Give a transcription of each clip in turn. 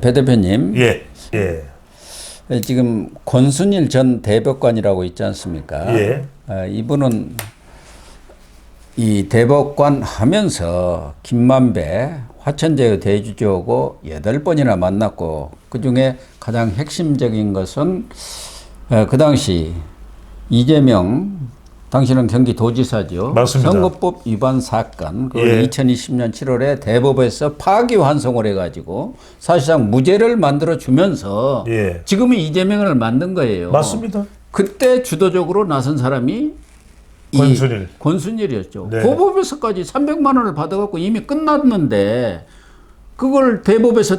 배 대표님, 예, 예, 지금 권순일 전 대법관이라고 있지 않습니까? 예. 이분은 이 대법관 하면서 김만배 화천대유 대주주하고 8번이나 만났고, 그중에 가장 핵심적인 것은 그 당시 이재명, 당신은 경기도지사죠. 맞습니다. 선거법 위반 사건, 그 예. 2020년 7월에 대법에서 파기환송을 해가지고 사실상 무죄를 만들어 주면서 예. 지금은 이재명을 만든 거예요. 맞습니다. 그때 주도적으로 나선 사람이 권순일. 권순일이었죠. 네. 고법에서까지 300만 원을 받아갖고 이미 끝났는데 그걸 대법에서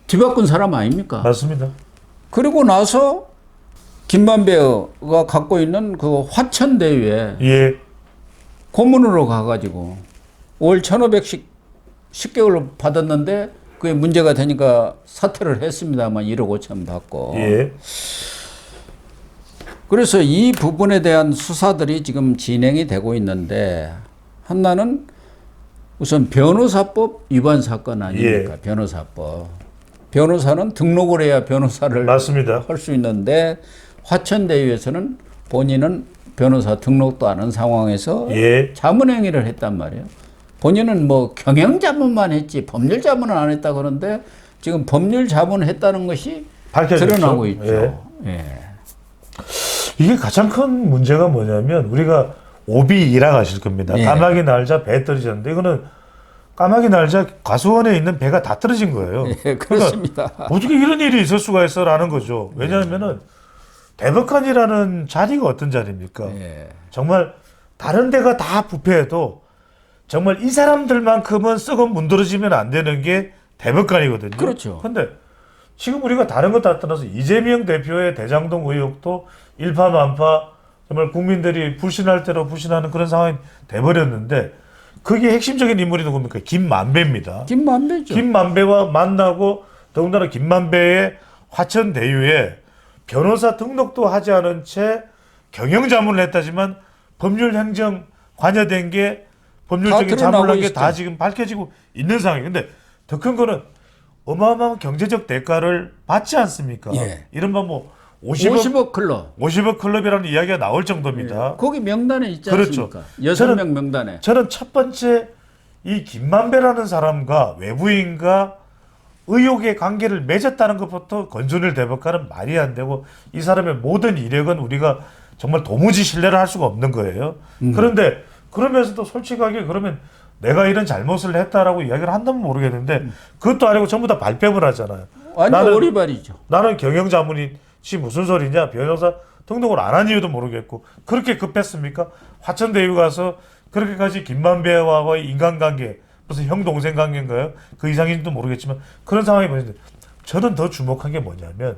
뒤바꾼 사람 아닙니까? 맞습니다. 그리고 그리고 나서 김만배가 갖고 있는 그 화천대유에 예, 고문으로 가가지고 월 1,500씩 10개월 받았는데 그게 문제가 되니까 사퇴를 했습니다만 1억 5천 받고. 예, 그래서 이 부분에 대한 수사들이 지금 진행이 되고 있는데, 하나는 우선 변호사법 위반 사건 아닙니까? 예. 변호사법. 변호사는 등록을 해야 변호사를 맞습니다. 할 수 있는데, 화천대유에서는 본인은 변호사 등록도 안 한 상황에서 예. 자문행위를 했단 말이에요. 본인은 뭐 경영자문만 했지 법률 자문은 안 했다 그러는데, 지금 법률 자문을 했다는 것이 밝혀졌죠. 드러나고 있죠. 예. 예. 이게 가장 큰 문제가 뭐냐면 우리가 오비 일학하실 겁니다. 예. 까마귀 날자 배 떨어졌는데 이거는 까마귀 날자 과수원에 있는 배가 다 떨어진 거예요. 예, 그렇습니다. 그러니까 어떻게 이런 일이 있을 수가 있어라는 거죠. 왜냐하면은 대법관이라는 자리가 어떤 자리입니까? 예. 정말 다른 데가 다 부패해도 정말 이 사람들만큼은 썩어 문드러지면 안 되는 게 대법관이거든요. 그렇죠. 근데 지금 우리가 다른 것 다 떠나서 이재명 대표의 대장동 의혹도 일파만파 정말 국민들이 불신할 대로 불신하는 그런 상황이 돼버렸는데, 그게 핵심적인 인물이 누굽니까? 김만배입니다. 김만배죠. 김만배와 만나고, 더군다나 김만배의 화천대유에 변호사 등록도 하지 않은 채 경영자문을 했다지만 법률 행정 관여된 게, 법률적인 자문을 한 게 다 지금 밝혀지고 있는 상황이에요. 근데 더 큰 거는 어마어마한 경제적 대가를 받지 않습니까? 예. 이른바 뭐 50억 클럽. 50억 클럽이라는 이야기가 나올 정도입니다. 거기 명단에 있지 그렇죠. 않습니까? 6명 명단에. 저는 첫 번째 이 김만배라는 사람과 외부인과 의혹의 관계를 맺었다는 것부터 권순일 대법관은 말이 안 되고, 이 사람의 모든 이력은 우리가 정말 도무지 신뢰를 할 수가 없는 거예요. 그런데 그러면서도 솔직하게 그러면 내가 이런 잘못을 했다라고 이야기를 한다면 모르겠는데, 그것도 아니고 전부 다 발뺌을 하잖아요. 완전 오리발이죠. 나는 경영자문이지 무슨 소리냐, 변호사 등록을 안 한 이유도 모르겠고, 그렇게 급했습니까? 화천대유 가서 그렇게까지 김만배와의 인간관계, 무슨 형 동생 관계인가요? 그 이상인지도 모르겠지만 그런 상황이 벌어지는데, 저는 더 주목한 게 뭐냐면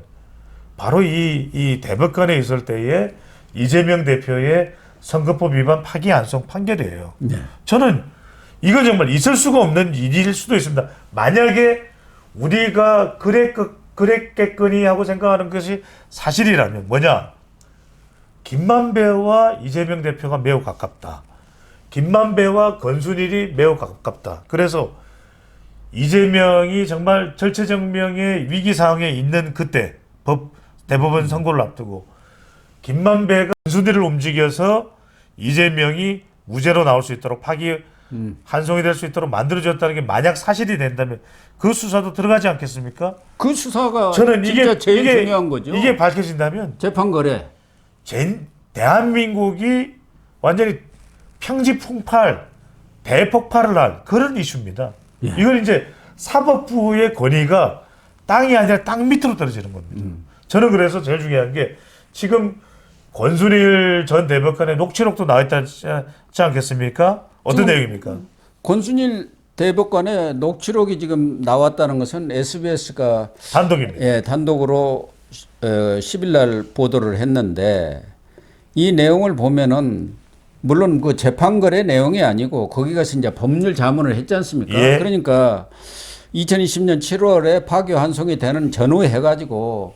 바로 이 대법관에 있을 때의 이재명 대표의 선거법 위반 파기환송 판결이에요. 네. 저는 이건 정말 있을 수가 없는 일일 수도 있습니다. 만약에 우리가 그랬겠거니 하고 생각하는 것이 사실이라면 뭐냐? 김만배와 이재명 대표가 매우 가깝다. 김만배와 권순일이 매우 가깝다. 그래서 이재명이 정말 절체절명의 위기 상황에 있는 그때 대법원 선고를 앞두고 김만배가 권순일을 움직여서 이재명이 무죄로 나올 수 있도록 환송이 될 수 있도록 만들어줬다는 게 만약 사실이 된다면 그 수사도 들어가지 않겠습니까? 그 수사가 저는 진짜 제일 중요한 거죠. 이게 밝혀진다면 재판 거래. 대한민국이 완전히 평지풍팔, 대폭발을 할 그런 이슈입니다. 예. 이건 이제 사법부의 권위가 땅이 아니라 땅 밑으로 떨어지는 겁니다. 저는 그래서 제일 중요한 게 지금 권순일 전 대법관의 녹취록도 나와 있지 않겠습니까? 어떤 내용입니까? 권순일 대법관의 녹취록이 지금 나왔다는 것은 SBS가 단독입니다. 예, 단독으로 10일 날 보도를 했는데, 이 내용을 보면은 물론 그 재판거래 내용이 아니고 거기 가서 이제 법률 자문을 했지 않습니까? 예. 그러니까 2020년 7월에 파기환송이 되는 전후에 해가지고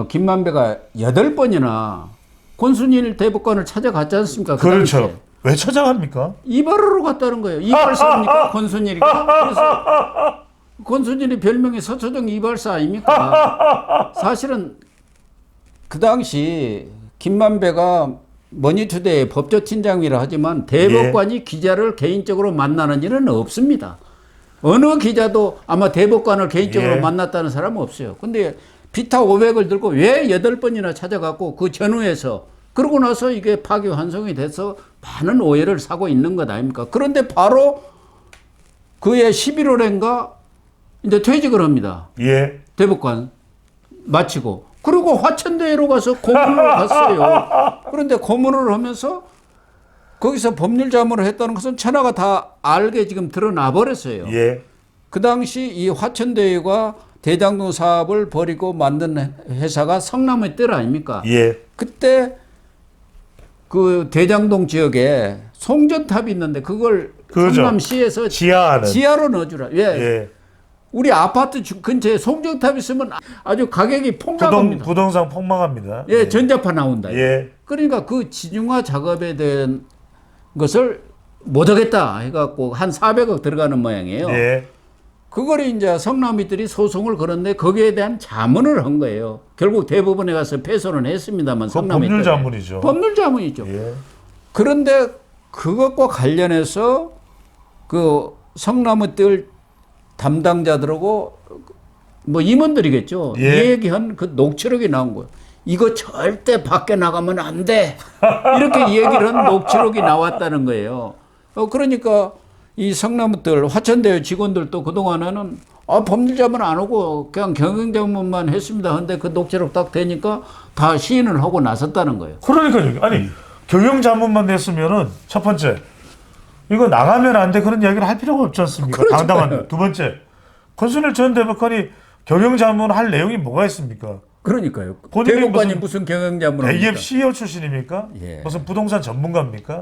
김만배가 8번이나 권순일 대법관을 찾아갔지 않습니까? 그 그렇죠. 당시에. 왜 찾아갑니까? 이발하러 갔다는 거예요. 이발 사입니까? 권순일이가. 그래서 권순일이 별명이 서초동 이발사 아닙니까? 사실은 그 당시 김만배가 머니투데이 법조팀장이라 하지만 대법관이 기자를 개인적으로 만나는 일은 없습니다. 어느 기자도 아마 대법관을 개인적으로 만났다는 사람은 없어요. 근데 비타 500을 들고 왜 8번이나 찾아갔고 그 전후에서 그러고 나서 이게 파기환송이 돼서 많은 오해를 사고 있는 것 아닙니까? 그런데 바로 그해 11월인가 이제 퇴직을 합니다. 예. 대법관 마치고. 그리고 화천대유로 가서 고문을 갔어요. 그런데 고문을 하면서 거기서 법률 자문을 했다는 것은 천하가 다 알게 지금 드러나 버렸어요. 예. 그 당시 이 화천대유가 대장동 사업을 벌이고 만든 회사가 성남의 뜰 아닙니까? 예. 그때 그 대장동 지역에 송전탑이 있는데 그걸 그죠. 성남시에서 지하는. 지하로 넣어주라. 왜? 예. 우리 아파트 근처에 송전탑 있으면 아주 가격이 폭락합니다. 부동산 폭망합니다. 예, 전자파 나온다. 예. 그러니까 그 진중화 작업에 대한 것을 못하겠다 해갖고 한 400억 들어가는 모양이에요. 예. 그걸 이제 성남이들이 소송을 걸었는데 거기에 대한 자문을 한 거예요. 결국 대법원에 가서 패소는 했습니다만 그 성남이 법률 자문이죠. 법률 자문이죠. 예. 그런데 그것과 관련해서 그 성남의들 담당자들하고 뭐 임원들이겠죠. 예. 이 얘기한 그 녹취록이 나온 거예요. 이거 절대 밖에 나가면 안 돼. 이렇게 얘기를 한 녹취록이 나왔다는 거예요. 그러니까 이 성남들 화천대유 직원들도 그동안에는 법률자문 안 하고 그냥 경영자문만 했습니다. 근데 그 녹취록 딱 되니까 다 시인을 하고 나섰다는 거예요. 그러니까요. 아니 경영 자문만 됐으면은 첫 번째 이거 나가면 안 돼 그런 이야기를 할 필요가 없지 않습니까? 그렇죠. 당당한. 두 번째 권순일 전 대법관이 경영 자문 할 내용이 뭐가 있습니까? 그러니까요. 본인이 대법관이 무슨 경영자문을 합니까? 대기업 CEO 출신입니까? 예. 무슨 부동산 전문가입니까?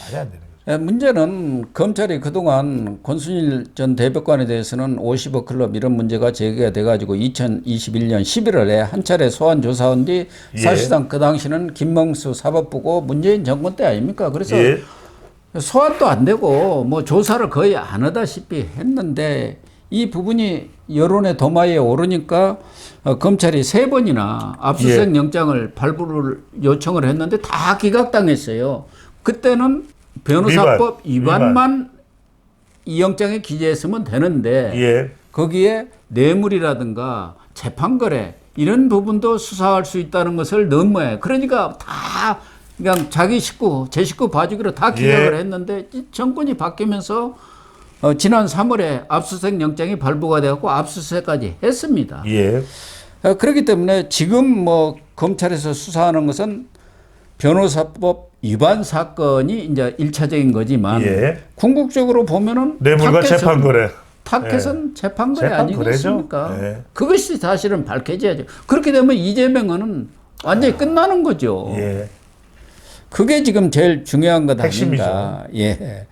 말이 안 되는 거죠. 문제는 검찰이 그동안 권순일 전 대법관에 대해서는 50억 클럽 이런 문제가 제기가 돼가지고 2021년 11월에 한 차례 소환 조사한 뒤 예. 사실상 그 당시는 김명수 사법부고 문재인 정권 때 아닙니까? 그래서 예. 소환도 안 되고 뭐 조사를 거의 안 하다시피 했는데 이 부분이 여론의 도마에 오르니까 검찰이 3번이나 압수수색 영장을 발부를 요청을 했는데 다 기각당했어요. 그때는 변호사법 위반만 이 영장에 기재했으면 되는데 예. 거기에 뇌물이라든가 재판거래 이런 부분도 수사할 수 있다는 것을 넣은 모양이에요. 그러니까 다 그냥 자기 식구, 제 식구 봐주기로 다 기각을 예. 했는데 이 정권이 바뀌면서 지난 3월에 압수수색 영장이 발부가 되었고 압수수색까지 했습니다. 예. 그렇기 때문에 지금 뭐 검찰에서 수사하는 것은 변호사법 위반 사건이 이제 1차적인 거지만 예. 궁극적으로 보면은 뇌물과 재판거래. 타켓은 재판거래 아니겠습니까? 예. 그것이 사실은 밝혀져야죠. 그렇게 되면 이재명은 완전히 끝나는 거죠. 예. 그게 지금 제일 중요한 것 핵심이죠. 아닌가. 예.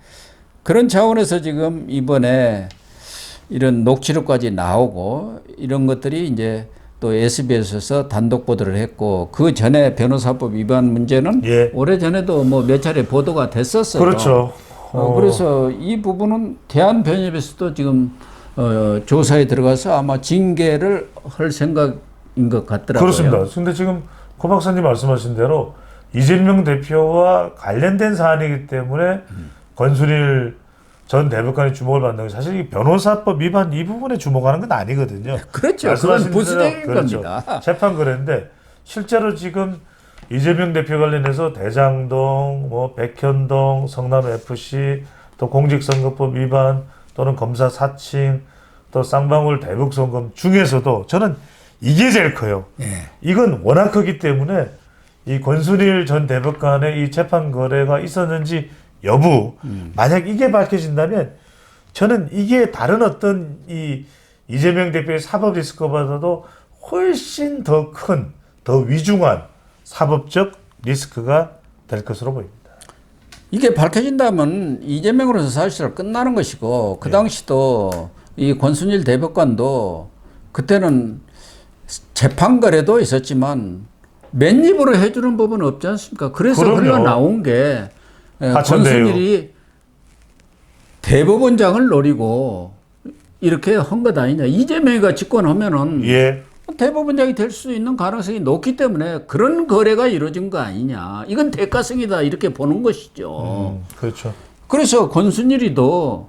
그런 차원에서 지금 이번에 이런 녹취록까지 나오고 이런 것들이 이제 또 SBS에서 단독 보도를 했고 그 전에 변호사법 위반 문제는 예. 오래 전에도 뭐 몇 차례 보도가 됐었어요. 그렇죠. 그래서 이 부분은 대한변협에서도 지금 조사에 들어가서 아마 징계를 할 생각인 것 같더라고요. 그렇습니다. 근데 지금 고 박사님 말씀하신 대로 이재명 대표와 관련된 사안이기 때문에 권순일 전 대법관이 주목을 받는 게 사실 이 변호사법 위반 이 부분에 주목하는 건 아니거든요. 그렇죠. 말씀하신 그건 부수적인 대로 그렇죠. 겁니다. 재판 거래인데 실제로 지금 이재명 대표 관련해서 대장동, 뭐 백현동, 성남 FC, 또 공직선거법 위반 또는 검사 사칭, 또 쌍방울 대북송금 중에서도 저는 이게 제일 커요. 예. 이건 워낙 크기 때문에 이 권순일 전 대법관의 이 재판 거래가 있었는지 여부, 만약 이게 밝혀진다면 저는 이게 다른 어떤 이 이재명 대표의 사법 리스크보다도 훨씬 더 큰, 더 위중한 사법적 리스크가 될 것으로 보입니다. 이게 밝혀진다면 이재명으로서 사실 끝나는 것이고 그 당시도 이 권순일 대법관도 그때는 재판 거래도 있었지만 맨입으로 해주는 법은 없지 않습니까? 그래서 그럼요. 흘러나온 게 화천대유. 권순일이 대법원장을 노리고 이렇게 한 것 아니냐. 이재명이가 집권하면은 예. 대법원장이 될 수 있는 가능성이 높기 때문에 그런 거래가 이루어진 거 아니냐. 이건 대가성이다 이렇게 보는 것이죠. 그렇죠. 그래서 권순일이도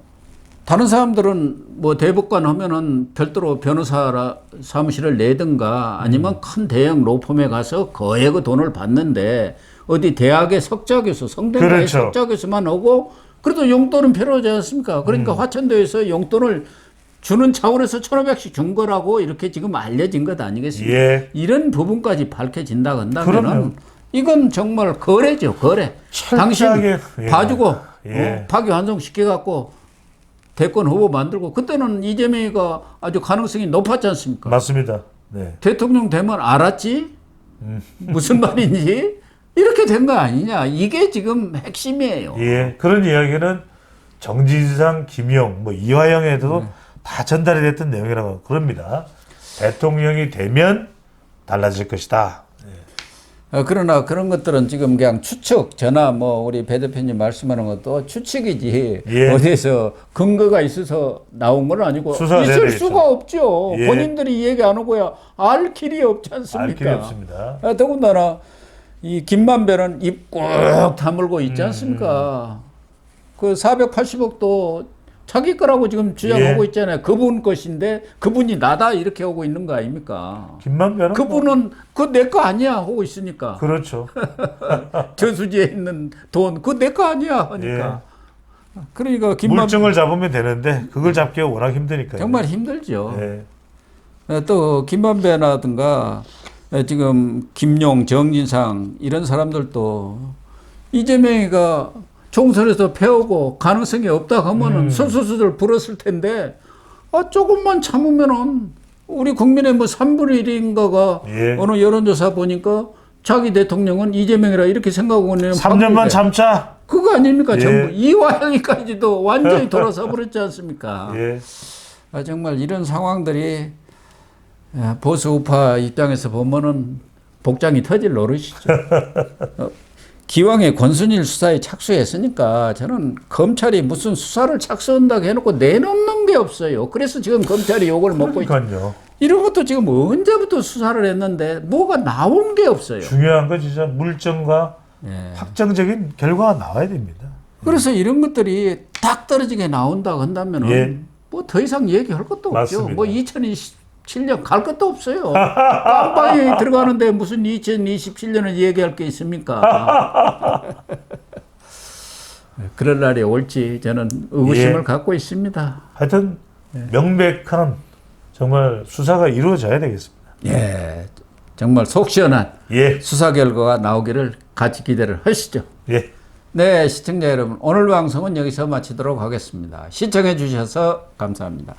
다른 사람들은 뭐 대법관 하면은 별도로 변호사 사무실을 내든가 아니면 큰 대형 로펌에 가서 거액의 돈을 받는데 어디 대학의 석좌교수, 성대모의 그렇죠. 석좌교수만 오고 그래도 용돈은 필요하지 않습니까? 그러니까 화천대유에서 용돈을 주는 차원에서 1,500씩 준 거라고 이렇게 지금 알려진 것 아니겠습니까? 예. 이런 부분까지 밝혀진다 그럼요. 한다면 이건 정말 거래죠, 거래. 당신 철저하게, 예. 봐주고 예. 파기환송시켜갖고 대권 후보 만들고 그때는 이재명이가 아주 가능성이 높았지 않습니까? 맞습니다. 네. 대통령 되면 알았지? 무슨 말인지? 이렇게 된 거 아니냐. 이게 지금 핵심이에요. 예. 그런 이야기는 정진상, 김용, 뭐 이화영에도 다 전달이 됐던 내용이라고 그럽니다. 대통령이 되면 달라질 것이다. 그러나 그런 것들은 지금 그냥 추측, 저나 뭐 우리 배 대표님 말씀하는 것도 추측이지 예. 어디에서 근거가 있어서 나온 건 아니고 수사가 돼야 있을 되겠죠. 수가 없죠. 예. 본인들이 얘기 안 하고야 알 길이 없지 않습니까? 알 길이 없습니다. 더군다나 이 김만배는 입 꾹 다물고 있지 않습니까? 그 480억도 자기 거라고 지금 주장하고 예. 있잖아요. 그분 것인데 그분이 나다 이렇게 하고 있는 거 아닙니까? 김만배는 그분은 그 내 거 아니야 하고 있으니까. 그렇죠. 저수지에 있는 돈 그거 내 거 아니야 하니까. 그러니까 물증을 잡으면 되는데 그걸 잡기가 워낙 힘드니까요. 정말 힘들죠. 예. 또 김만배라든가 지금 김용, 정진상 이런 사람들도 이재명이가 총선에서 패오고 가능성이 없다 하면은 선수들 불었을 텐데 조금만 참으면은 우리 국민의 뭐 3분의 1인가가 예. 어느 여론조사 보니까 자기 대통령은 이재명이라 이렇게 생각하고 있는 3년만 참자. 그거 아닙니까? 예. 전부 이화영이까지도 완전히 돌아서 버렸지 않습니까? 예. 정말 이런 상황들이 보수 우파 입장에서 보면은 복장이 터질 노릇이죠. 기왕에 권순일 수사에 착수했으니까 저는 검찰이 무슨 수사를 착수한다고 해놓고 내놓는 게 없어요. 그래서 지금 검찰이 욕을 먹고 있죠. 그러니까요. 이런 것도 지금 언제부터 수사를 했는데 뭐가 나온 게 없어요. 중요한 건 진짜 물증과 확정적인 결과가 나와야 됩니다. 그래서 이런 것들이 딱 떨어지게 나온다고 한다면은 예. 뭐 더 이상 얘기할 것도 없죠. 맞습니다. 뭐 2027년 갈 것도 없어요. 깜빵에 들어가는데 무슨 2027년을 얘기할 게 있습니까? 그럴 날이 올지 저는 의구심을 예. 갖고 있습니다. 하여튼 명백한 정말 수사가 이루어져야 되겠습니다. 예, 정말 속 시원한 예. 수사 결과가 나오기를 같이 기대를 하시죠. 예. 네, 시청자 여러분, 오늘 방송은 여기서 마치도록 하겠습니다. 시청해 주셔서 감사합니다.